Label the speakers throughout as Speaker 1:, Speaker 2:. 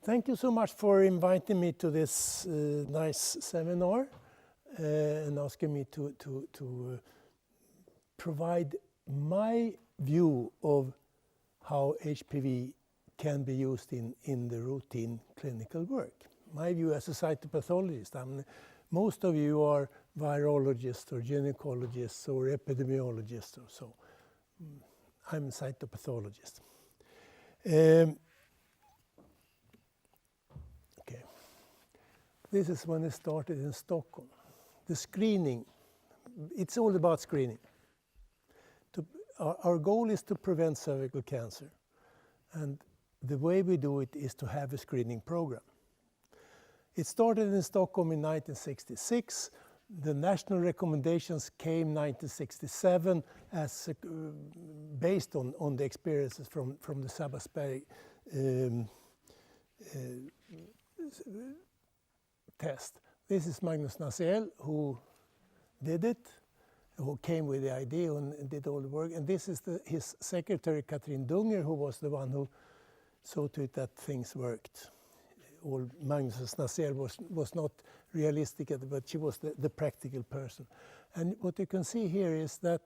Speaker 1: Thank you so much for inviting me to this nice seminar and asking me to provide my view of how HPV can be used in the routine clinical work. My view as a cytopathologist. Most of you are virologists or gynecologists or epidemiologists or so. I'm a cytopathologist. Okay. This is when it started in Stockholm. The screening, it's all about screening. Our goal is to prevent cervical cancer, and the way we do it is to have a screening program. It started in Stockholm in 1966. The national recommendations came 1967 as based on the experiences from the Sabbatsberg test. This is Magnus Naciel, who did it, who came with the idea and did all the work. And this is his secretary, Katrin Dunger, who was the one who saw to it that things worked. Magnus Naciel was not realistic, but she was the practical person. And what you can see here is that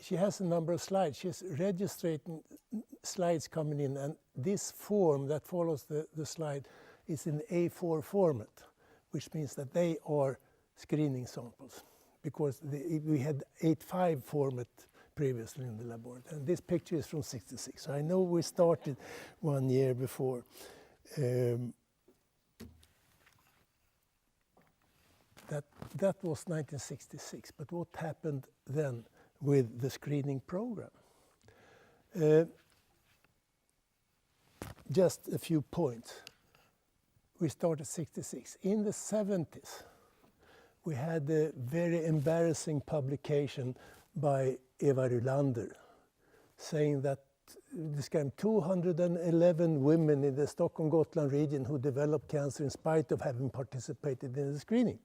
Speaker 1: she has a number of slides. She's registering slides coming in, and this form that follows the slide is in A4 format, which means that they are screening samples, because we had 8.5 format previously in the laboratory. And this picture is from '66. So I know we started 1 year before. That was 1966, but what happened then with the screening program? Just a few points. We started '66. In the '70s, we had a very embarrassing publication by Eva Rylander saying that described 211 women in the Stockholm-Gotland region who developed cancer in spite of having participated in the screening.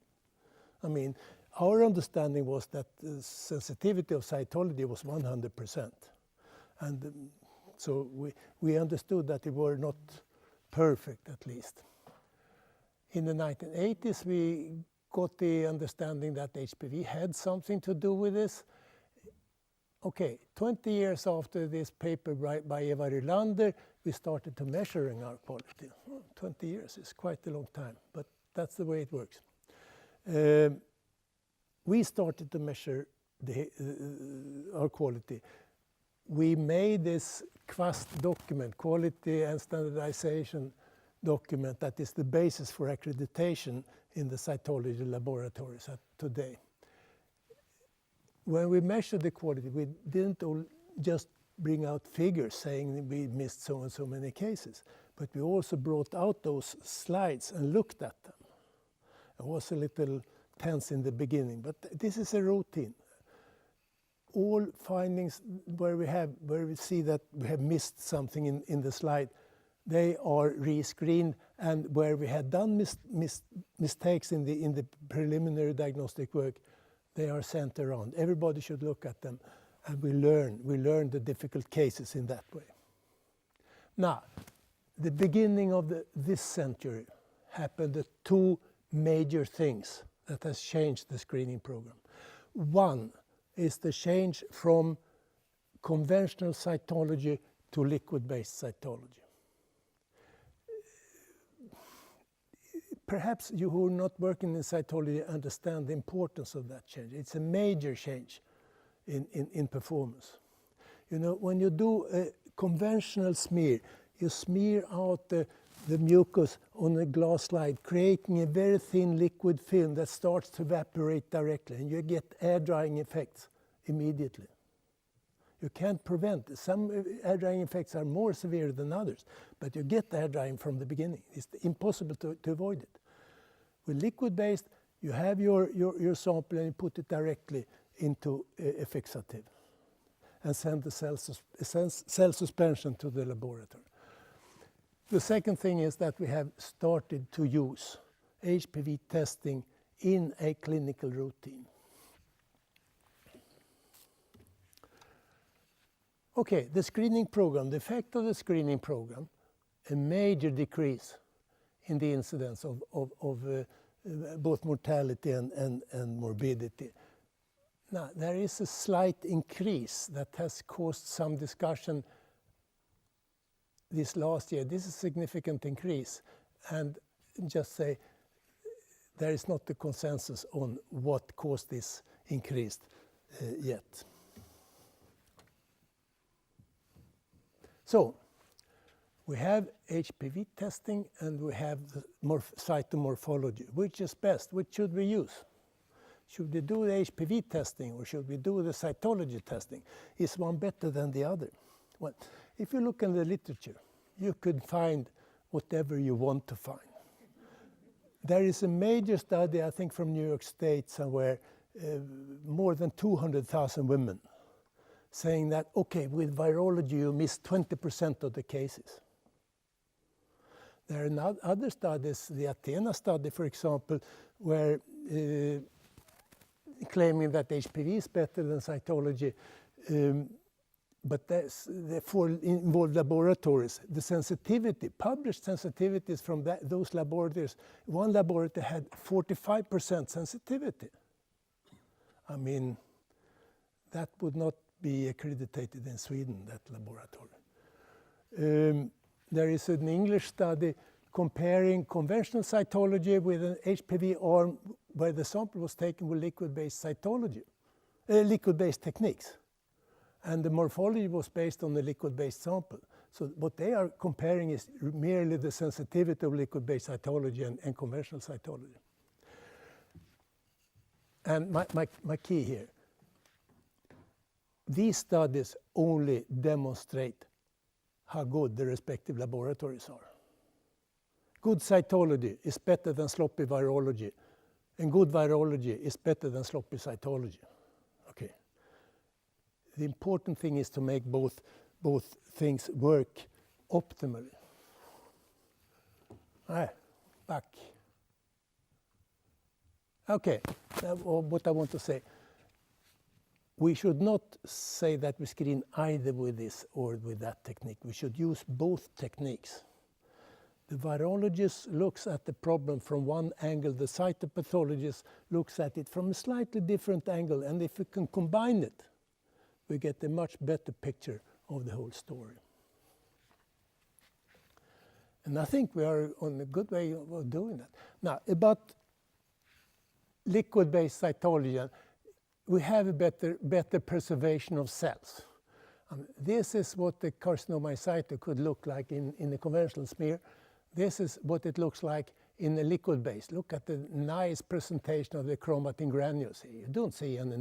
Speaker 1: I mean, our understanding was that the sensitivity of cytology was 100%. And so we understood that they were not perfect, at least. In the 1980s, we got the understanding that HPV had something to do with this. Okay, 20 years after this paper by Eva Rylander, we started to measuring our quality. 20 years is quite a long time, but that's the way it works. We started to measure our quality. We made this QAST document, Quality and Standardization document, that is the basis for accreditation in the cytology laboratories today. When we measured the quality, we didn't just bring out figures saying we missed so and so many cases, but we also brought out those slides and looked at them. It was a little tense in the beginning, but this is a routine. All findings where we see that we have missed something in the slide, they are rescreened, and where we had done mistakes in the preliminary diagnostic work, they are sent around. Everybody should look at them, and we learn the difficult cases in that way. Now, the beginning of this century happened at two major things that has changed the screening program. One is the change from conventional cytology to liquid-based cytology. Perhaps you who are not working in cytology understand the importance of that change. It's a major change in performance. You know, when you do a conventional smear, you smear out the mucus on a glass slide, creating a very thin liquid film that starts to evaporate directly, and you get air drying effects immediately. You can't prevent it. Some air drying effects are more severe than others, but you get air drying from the beginning. It's impossible to avoid it. With liquid-based, you have your sample and you put it directly into a fixative and send the cell suspension to the laboratory. The second thing is that we have started to use HPV testing in a clinical routine. Okay, the screening program, the effect of the screening program a major decrease in the incidence of both mortality and morbidity. Now, there is a slight increase that has caused some discussion this last year. This is a significant increase, and just say there is not a consensus on what caused this increase yet. So, we have HPV testing and we have the cytomorphology. Which is best? Which should we use? Should we do the HPV testing or should we do the cytology testing? Is one better than the other? Well, if you look in the literature, you could find whatever you want to find. There is a major study, I think from New York State somewhere, more than 200,000 women, saying that, okay, with virology you miss 20% of the cases. There are other studies, the Athena study, for example, where claiming that HPV is better than cytology, but for involved laboratories, the sensitivity, published sensitivities from those laboratories, one laboratory had 45% sensitivity. I mean, that would not be accredited in Sweden, that laboratory. There is an English study comparing conventional cytology with an HPV arm where the sample was taken with liquid-based cytology, liquid-based techniques. And the morphology was based on the liquid-based sample. So what they are comparing is merely the sensitivity of liquid-based cytology and conventional cytology. And my key here, these studies only demonstrate how good the respective laboratories are. Good cytology is better than sloppy virology, and good virology is better than sloppy cytology. Okay. The important thing is to make both things work optimally. Back. Okay, what I want to say. We should not say that we screen either with this or with that technique. We should use both techniques. The virologist looks at the problem from one angle, the cytopathologist looks at it from a slightly different angle, and if we can combine it, we get a much better picture of the whole story. And I think we are on a good way of doing that. Now, about liquid-based cytology, we have a better preservation of cells. This is what the carcinomycete could look like in the conventional smear. This is what it looks like in the liquid-based. Look at the nice presentation of the chromatin granules here. You don't see any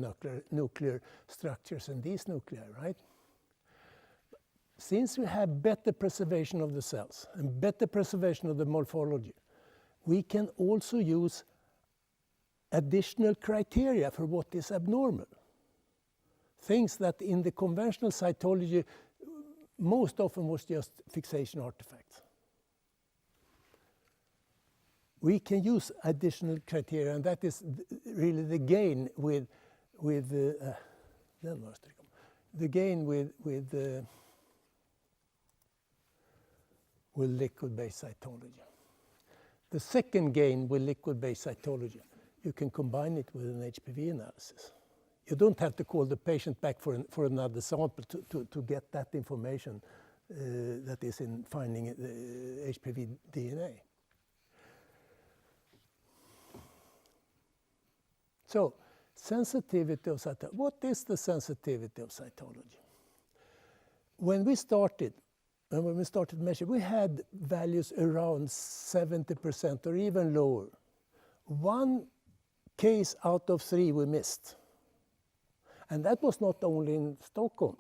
Speaker 1: nuclear structures in these nuclei, right? Since we have better preservation of the cells and better preservation of the morphology, we can also use additional criteria for what is abnormal. Things that in the conventional cytology most often was just fixation artifacts. We can use additional criteria, and that is really the gain with liquid-based cytology. The second gain with liquid-based cytology, you can combine it with an HPV analysis. You don't have to call the patient back for another sample to get that information that is in finding the HPV DNA. So, sensitivity of cytology. What is the sensitivity of cytology? When we started measuring, we had values around 70% or even lower. One case out of 3 we missed. And that was not only in Stockholm.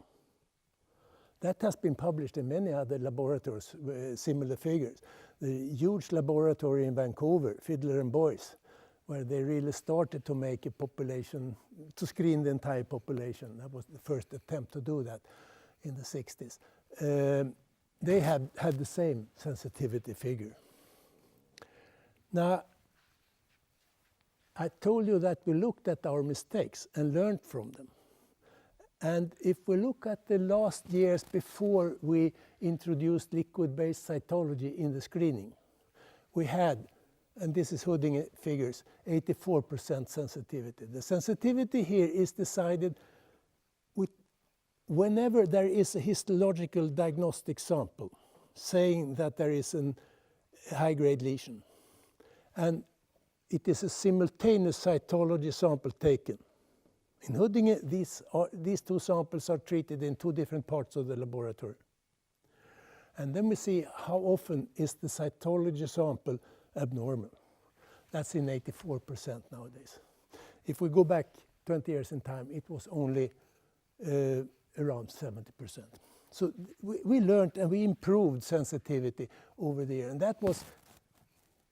Speaker 1: That has been published in many other laboratories, similar figures. The huge laboratory in Vancouver, Fiedler and Boyce, where they really started to make a population, to screen the entire population. That was the first attempt to do that in the 60s. They had the same sensitivity figure. Now, I told you that we looked at our mistakes and learned from them. And if we look at the last years before we introduced liquid-based cytology in the screening, we had, and this is Huddinge figures, 84% sensitivity. The sensitivity here is decided with whenever there is a histological diagnostic sample saying that there is a high-grade lesion, and it is a simultaneous cytology sample taken. In Huddinge, these two samples are treated in two different parts of the laboratory. And then we see how often is the cytology sample abnormal. That's in 84% nowadays. If we go back 20 years in time, it was only around 70%. So we learned and we improved sensitivity over the year. And that was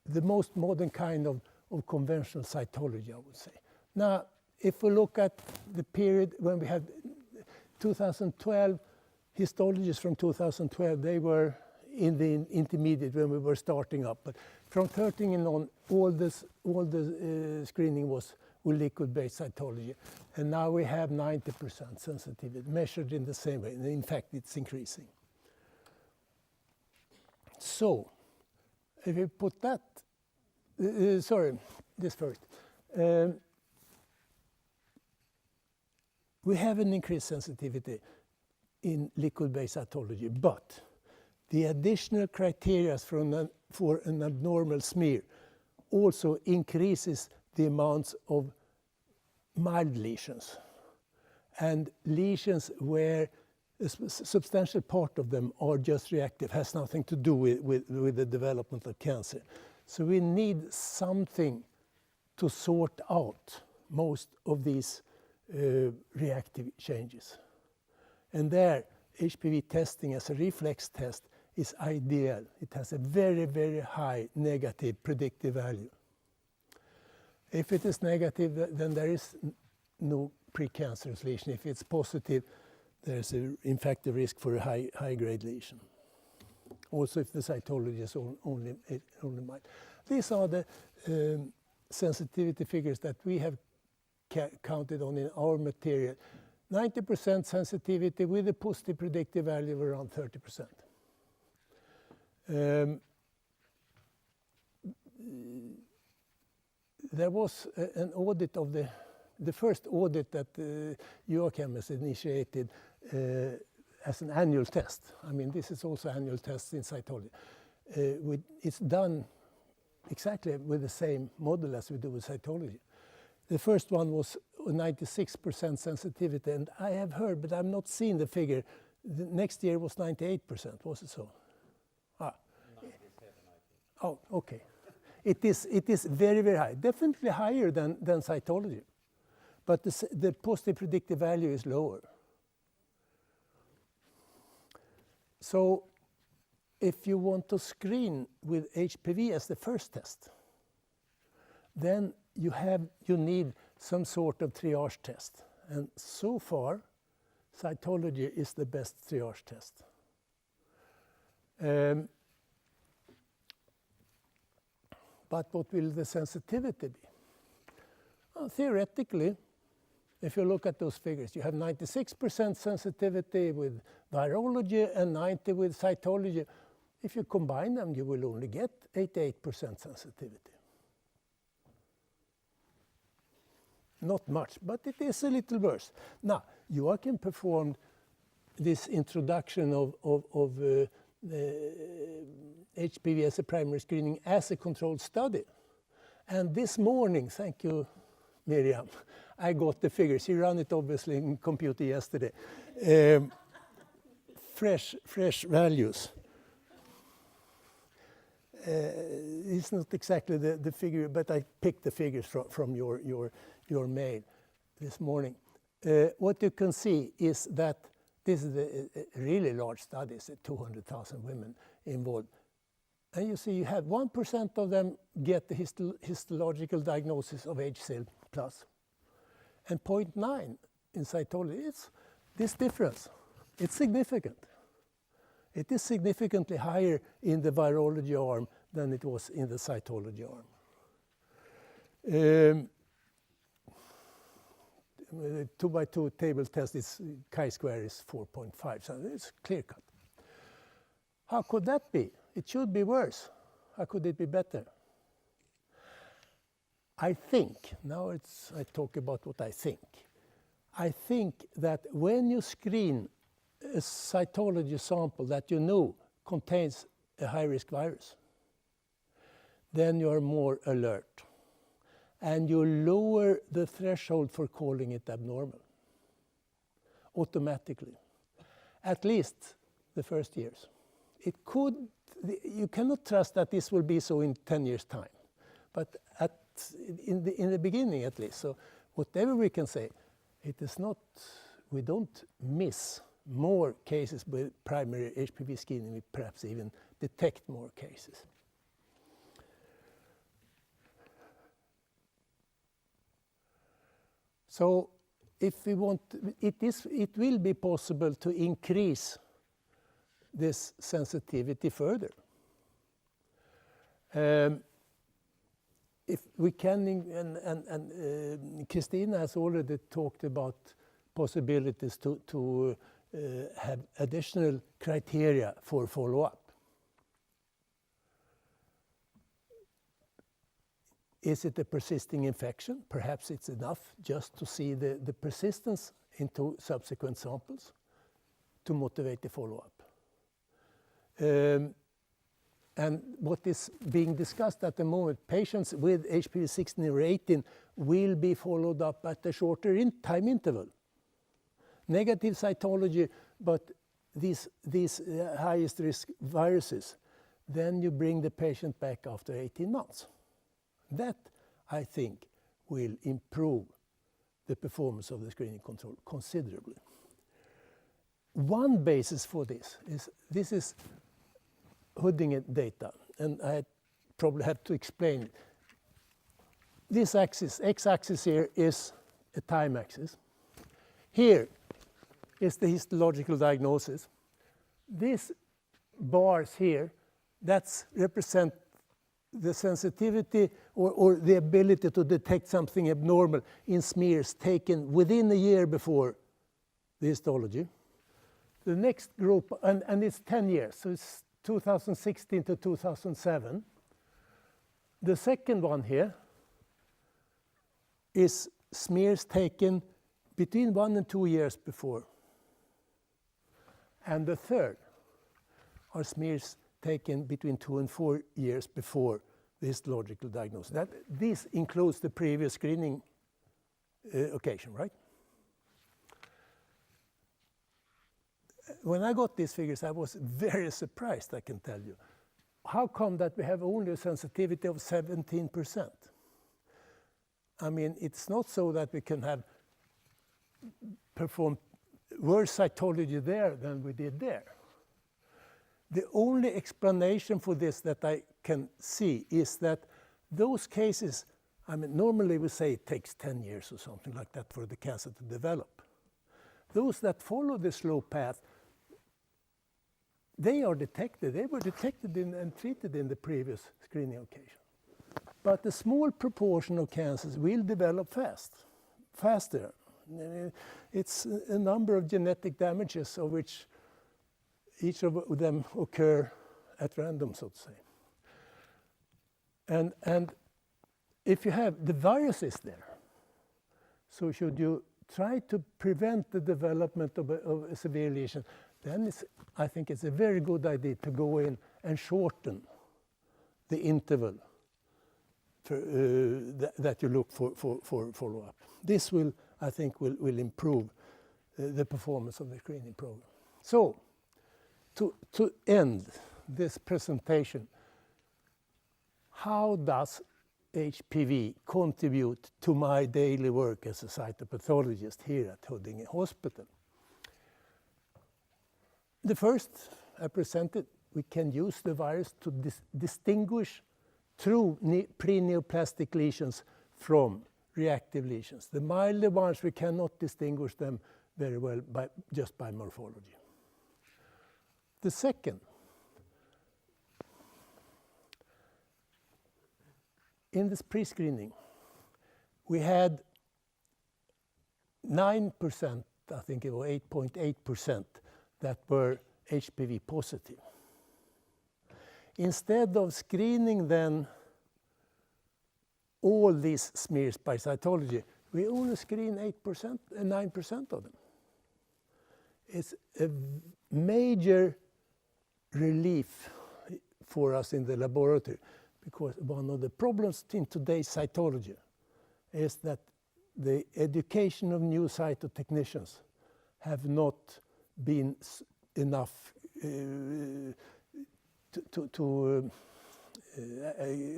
Speaker 1: the most modern kind of conventional cytology, I would say. Now, if we look at the period when we had 2012, histologists from 2012, they were in the intermediate when we were starting up. But from 13 and on, all the screening was with liquid-based cytology. And now we have 90% sensitivity, measured in the same way. And in fact, it's increasing. So, if we put that, sorry, this first. We have an increased sensitivity in liquid-based cytology, but the additional criteria for an abnormal smear also increases the amounts of mild lesions and lesions where a substantial part of them are just reactive, has nothing to do with the development of cancer. So we need something to sort out most of these reactive changes. And there, HPV testing as a reflex test is ideal. It has a very, very high negative predictive value. If it is negative, then there is no precancerous lesion. If it's positive, there's in fact a risk for a high-grade lesion. Also, if the cytology is only mild. These are the sensitivity figures that we have counted on in our material. 90% sensitivity with a positive predictive value of around 30%. There was an audit of the first audit that Joachim has initiated as an annual test. I mean, this is also annual tests in cytology. It's done exactly with the same model as we do with cytology. The first one was 96% sensitivity, and I have heard, but I've not seen the figure. The next year was 98%, was it so?
Speaker 2: 97, I think.
Speaker 1: Oh, okay. It is very, very high, definitely higher than cytology. But the positive predictive value is lower. So if you want to screen with HPV as the first test, then you need some sort of triage test. And so far, cytology is the best triage test. But what will the sensitivity be? Well, theoretically, if you look at those figures, you have 96% sensitivity with virology and 90% with cytology. If you combine them, you will only get 88% sensitivity. Not much, but it is a little worse. Now, Joachim performed this introduction of HPV as a primary screening as a controlled study. And this morning, thank you, Miriam, I got the figures. He ran it obviously in computer yesterday. Fresh values. It's not exactly the figure, but I picked the figures from your mail this morning. What you can see is that this is a really large study, it's 200,000 women involved. And you see you have 1% of them get the histological diagnosis of HCl+. And 0.9 in cytology, it's this difference. It's significant. It is significantly higher in the virology arm than it was in the cytology arm. 2x2 table test is chi-square is 4.5, so it's clear cut. How could that be? It should be worse. How could it be better? I think, now I talk about what I think. I think that when you screen a cytology sample that you know contains a high-risk virus, then you are more alert. And you lower the threshold for calling it abnormal automatically, at least the first years. You cannot trust that this will be so in 10 years' time, but in the beginning at least. So whatever we can say, we don't miss more cases with primary HPV screening, we perhaps even detect more cases. So if we want, it will be possible to increase this sensitivity further. If we can, and Christina has already talked about possibilities to have additional criteria for follow-up. Is it a persisting infection? Perhaps it's enough just to see the persistence into subsequent samples to motivate the follow-up. And what is being discussed at the moment, patients with HPV 16 or 18 will be followed up at a shorter time interval. Negative cytology, but these highest risk viruses, then you bring the patient back after 18 months. That, I think, will improve the performance of the screening control considerably. One basis for this is Huddinge data, and I probably have to explain it. This axis, x-axis here, is a time axis. Here is the histological diagnosis. These bars here, that represent the sensitivity or the ability to detect something abnormal in smears taken within a year before the histology. The next group, and it's 10 years, so it's 2016 to 2007. The second one here is smears taken between 1 and 2 years before. And the third are smears taken between 2 and 4 years before the histological diagnosis. This includes the previous screening occasion, right? When I got these figures, I was very surprised, I can tell you. How come that we have only a sensitivity of 17%? I mean, it's not so that we can have performed worse cytology there than we did there. The only explanation for this that I can see is that those cases, I mean, normally we say it takes 10 years or something like that for the cancer to develop. Those that follow the slow path, they were detected and treated in the previous screening occasion. But a small proportion of cancers will develop faster. It's a number of genetic damages of which each of them occur at random, so to say. And if you have the virus is there, so should you try to prevent the development of a severe lesion, then I think it's a very good idea to go in and shorten the interval that you look for follow-up. This will, I think, will improve the performance of the screening program. So, to end this presentation, how does HPV contribute to my daily work as a cytopathologist here at Huddinge Hospital? The first I presented, we can use the virus to distinguish true pre-neoplastic lesions from reactive lesions. The milder ones, we cannot distinguish them very well just by morphology. The second, in this pre-screening, we had 9%, I think it was 8.8%, that were HPV positive. Instead of screening then all these smears by cytology, we only screen 9% of them. It's a major relief for us in the laboratory, because one of the problems in today's cytology is that the education of new cytotechnicians have not been enough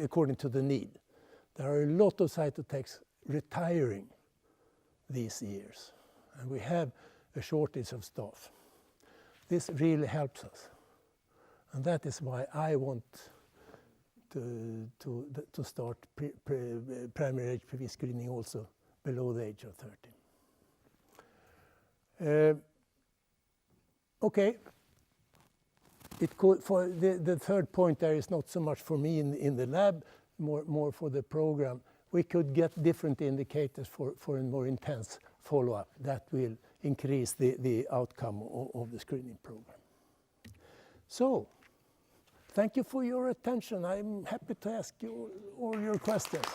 Speaker 1: according to the need. There are a lot of cytotechs retiring these years, and we have a shortage of staff. This really helps us, and that is why I want to start primary HPV screening also below the age of 30. Okay. For the third point there is not so much for me in the lab, more for the program. We could get different indicators for a more intense follow-up that will increase the outcome of the screening program. So, thank you for your attention. I'm happy to ask you all your questions.